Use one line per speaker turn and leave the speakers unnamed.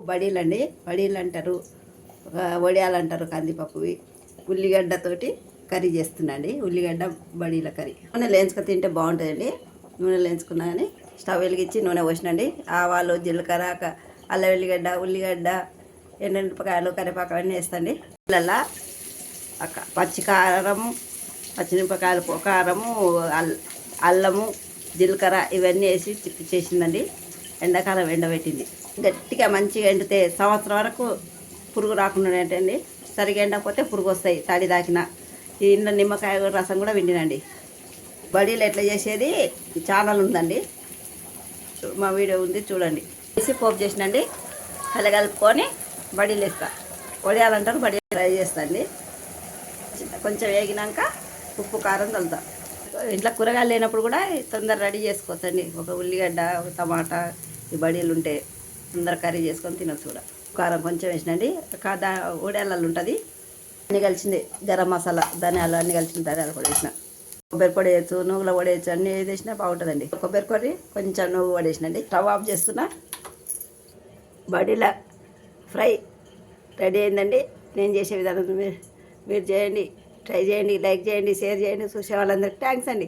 బడీలండి, బడీలు అంటారు, వడియాలు అంటారు కందిపప్పువి. ఉల్లిగడ్డతోటి కర్రీ చేస్తున్నాండి, ఉల్లిగడ్డ బడీల కర్రీ. నూనె లేంచుకొని తింటే బాగుంటుందండి. నూనె లేంచుకున్నా కానీ స్టవ్ వెలిగించి నూనె పోసినండి. ఆవాలు, జీలకర్ర, అల్లం వెల్లిగడ్డ, ఉల్లిగడ్డ, ఎండుమిరపకాయలు, కరివేపాకు అవన్నీ వేస్తండి. ఇలా పచ్చికారం, పచ్చిమిరపకాయలు, కారము, అల్లము, జీలకర్ర ఇవన్నీ వేసి చేసిందండి. ఎండాకాలం ఎండబెట్టింది. గట్టిగా మంచిగా ఎండితే సంవత్సరం వరకు పురుగు రాకుండా ఏంటండి. సరిగా ఎండకపోతే పురుగు వస్తాయి. తడి దాకిన ఈ ఇంట్లో నిమ్మకాయ రసం కూడా విండినండి. బడీలు ఎట్లా చేసేది ఛానల్ ఉందండి, మా వీడియో ఉంది చూడండి. వేసి పోపు చేసినండి. కలుపుకొని బడీలు వేస్తా. వడియాలంటారు, బడీలు ఫ్రై చేస్తాండి. కొంచెం వేగినాక ఉప్పు కారం చల్లుతా. ఇంట్లో కూరగాయలు లేనప్పుడు కూడా తొందర రెడీ చేసుకోవచ్చండి. ఒక ఉల్లిగడ్డ, ఒక టమాటా, ఈ బడీలు ఉంటే తొందర కర్రీ చేసుకొని తినొచ్చు కూడా. కారం కొంచెం వేసినండి. వడియాలలో ఉంటుంది అన్నీ కలిసింది. గరం మసాలా, ధనియాలు అన్నీ కలిసిన ధనియాలు కూడా వేసిన. కొబ్బరి పొడి వేయచ్చు, నువ్వుల పొడి వేయచ్చు, అన్నీ ఏది వేసినా బాగుంటుందండి. కొబ్బరి పొడి కొంచెం నువ్వు పడేసినండి. స్టవ్ ఆఫ్ చేస్తున్నా. బడీల ఫ్రై రెడీ అయిందండి. నేను చేసే విధానం మీరు చేయండి, ట్రై చేయండి, లైక్ చేయండి, షేర్ చేయండి. చూసే వాళ్ళందరికీ థ్యాంక్స్ అండి.